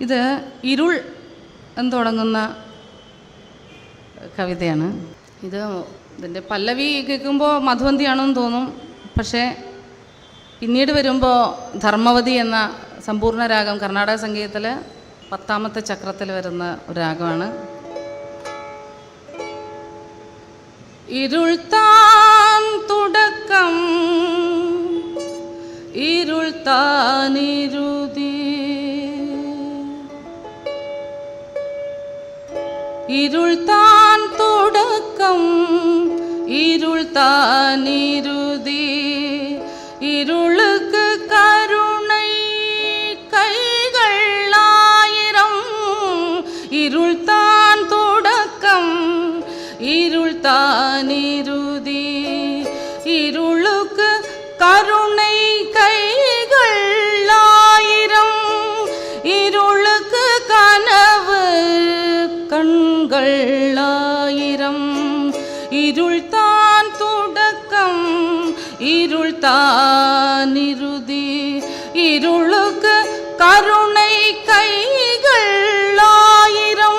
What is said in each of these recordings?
ഇത് ഇരുൾ എന്ന് തുടങ്ങുന്ന കവിതയാണ്. ഇതിൻ്റെ പല്ലവി കേൾക്കുമ്പോൾ മധുവന്തിയാണെന്ന് തോന്നും. പക്ഷേ പിന്നീട് വരുമ്പോൾ ധർമ്മവതി എന്ന സമ്പൂർണ്ണ രാഗം കർണാടക സംഗീതത്തിൽ 10ാമത്തെ ചക്രത്തിൽ വരുന്ന ഒരു രാഗമാണ്. ഇരുൾ താൻ തുടക്കം ഇരുൾ താനിരുതി ഇരുൾ താൻ തുടക്കം ഇരുൾ താനിരുതി ഇരുளுக்கு கருணை கைகள் 1000 இருள் தான் தொடக்கம் இருள் தானிருதி இருளுக்கு கருணை கைகள் 1000 இருளுக்கு கனவு கண்கள் 1000 இருள் தான் தொடக்கம் இருள் தானிருதி இருளுக்கு கருணை கைகள் 1000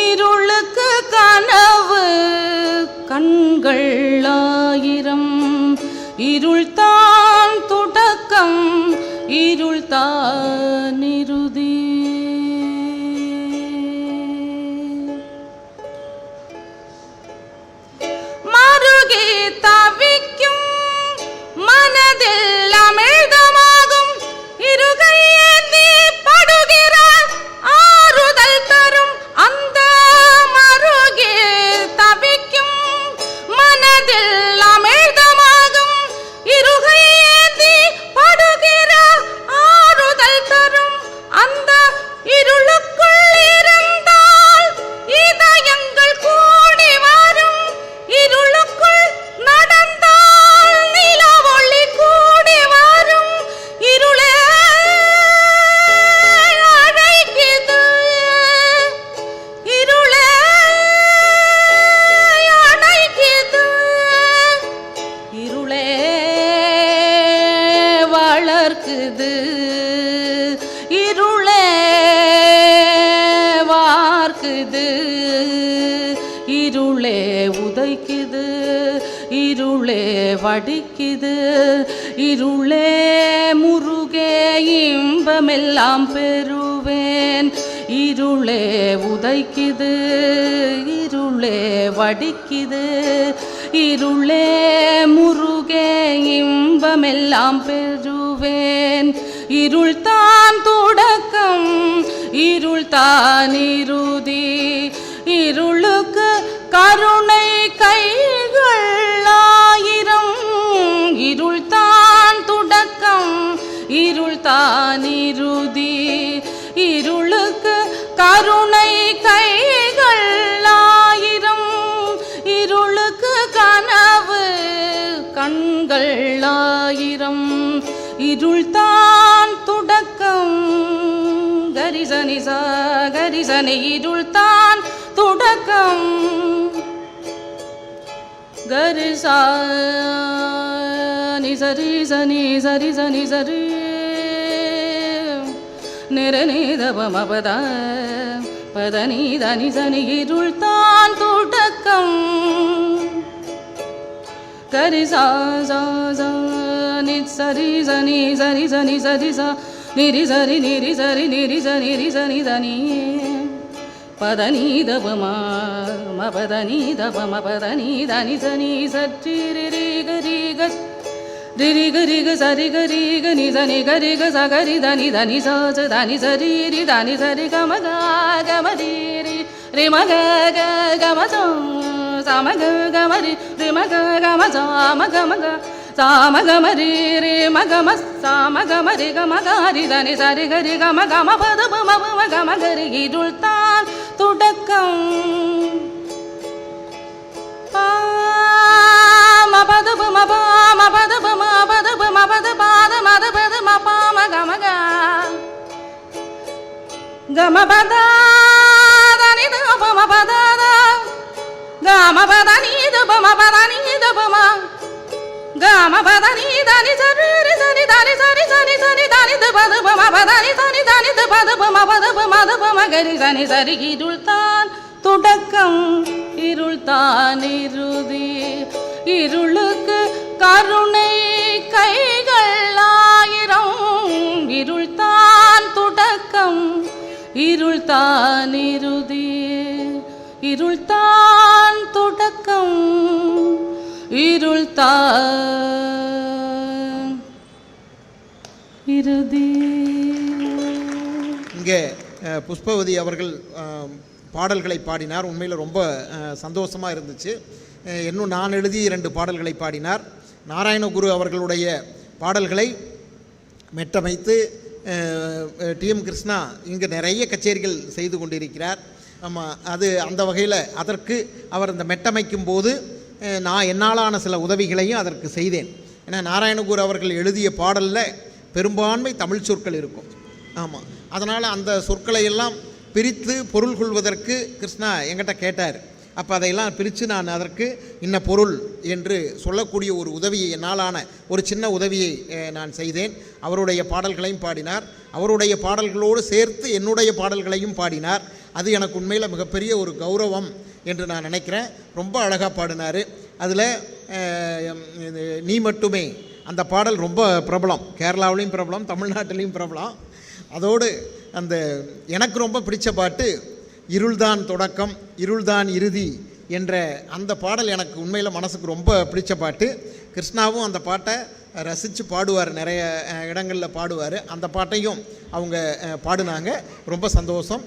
இருளுக்கு கனவு கண்கள் 1000 இருள் தான் தொடக்கம் இருள் தானிருதி. மருகி தவிக்கும் மனதில் அமிழ்தமாகும் இருகையேந்தி படுகிறார் ஆறுதல் தரும் அந்த மருகி தவிக்கும் மனதில் அமிழ்தமாகும் இருகையேந்தி படுகிறார் ஆறுதல் தரும் அந்த இருளுக்குள் இருந்தால் இதயங்கள் கூடி வரும் இருளுக்குள் நடந்தால் நிலவொளி கூடி வரும் இருளே அழைக்குது இருளே அழைக்குது இருளே வளர்க்குது இருளே வார்க்குது இருளே உதைக்குது இருளே வடிக்குது இருளே முருகே இன்பமெல்லாம் பெறுவேன் இருளே உதைக்குது இருளே வடிக்குது இருளே முருகே இன்பமெல்லாம் பெறுவேன் இருள் தான் தொடக்கம் இருள் தானிருதி இருளுக்கு கருணை கைகள் 1000 இருள் தான் தொடக்கம் இருள் தானிருதி இருளுக்கு கருணை கைகள் 1000 இருளுக்கு கனவு கண்கள் 1000 இருள் தான் தொடக்கம் கரிசனி சா கரிசனி இருள் தான் தொடக்கம் கரிசா நிசரி சனி சரி சனி சரி நிரநீதபமபத பதநீதனி சனி இருள் தான் தொடக்கம் கரிசா சா சா நிசரி சனி சரி சனி சரி சா நிரி சரி நிரி சரி நிரி சரி நிரி சனி தனி பதநீதபமா மபதநீதபம பதநீதனி சனி சற்றி ரிரி கரி கஸ் ரிரி கரி க சரி கரி க நி சனி கரி க சகரி தனி தனி ச தனி சரி ரி தனி சரி கம க கம ரி ரி ரி ம க க கம ச சம க கம ரி ரி ம க கம ச ம க ம க சாம கம ரி ரி ம கம சாம கம ரி கம க ரி தனி சரி கரி கம கம பத பம பம கம கரி இருள் தான் தொடக்கம் பாம பத பம பாம பத பம பத பம பத பாத மத பத ம பாம கம க கம பத தனி த பம பத த கம பத நீ த பம பத நீ த பம கம பதனி தனி சரி சரி தனி சரி சரி சரி தனி பது பம பதனி தனி தனி பது பம பது பமது பமகரி சனி சரி இருள்தான் தொடக்கம் இருள்தான் இறுதி இருளுக்கு கருணை கைகள் ஆயிரம் இருள்தான் தொடக்கம் இருள்தான் இறுதி இருள்தான் தொடக்கம் இருள்தான் இறுதி. இங்கே புஷ்பவதி அவர்கள் பாடல்களை பாடினார். உண்மையில் ரொம்ப சந்தோஷமாக இருந்துச்சு. இன்னும் நான் எழுதி 2 பாடல்களை பாடினார். நாராயணகுரு அவர்களுடைய பாடல்களை மெட்டமைத்து டிஎம் கிருஷ்ணா இங்கே நிறைய கச்சேரிகள் செய்து கொண்டிருக்கிறார். ஆமாம், அது அந்த வகையில் அதற்கு அவர் இந்த மெட்டமைக்கும் போது நான் என்னாலான சில உதவிகளையும் அதற்கு செய்தேன். ஏன்னா நாராயணகுரு அவர்கள் எழுதிய பாடலில் பெரும்பான்மை தமிழ் சொற்கள் இருக்கும். ஆமாம், அதனால் அந்த சொற்களை எல்லாம் பிரித்து பொருள் கொள்வதற்கு கிருஷ்ணா என்கிட்ட கேட்டார். அப்போ அதையெல்லாம் பிரித்து நான் அதற்கு இன்ன பொருள் என்று சொல்லக்கூடிய ஒரு உதவியை, என்னாலான ஒரு சின்ன உதவியை நான் செய்தேன். அவருடைய பாடல்களையும் பாடினார். அவருடைய பாடல்களோடு சேர்த்து என்னுடைய பாடல்களையும் பாடினார். அது எனக்கு உண்மையில் மிகப்பெரிய ஒரு கௌரவம் என்று நான் நினைக்கிறேன். ரொம்ப அழகாக பாடினார். அதில் நீ மட்டுமே அந்த பாடல் ரொம்ப பிரபலம், கேரளாவிலையும் பிரபலம், தமிழ்நாட்டிலையும் பிரபலம். அதோடு அந்த எனக்கு ரொம்ப பிடிச்ச பாட்டு இருள்தான் தொடக்கம் இருள்தான் இறுதி என்ற அந்த பாடல் எனக்கு உண்மையில் மனசுக்கு ரொம்ப பிடிச்ச பாட்டு. கிருஷ்ணாவும் அந்த பாட்டை ரசித்து பாடுவார், நிறைய இடங்களில் பாடுவார். அந்த பாட்டையும் அவங்க பாடினாங்க. ரொம்ப சந்தோஷம்.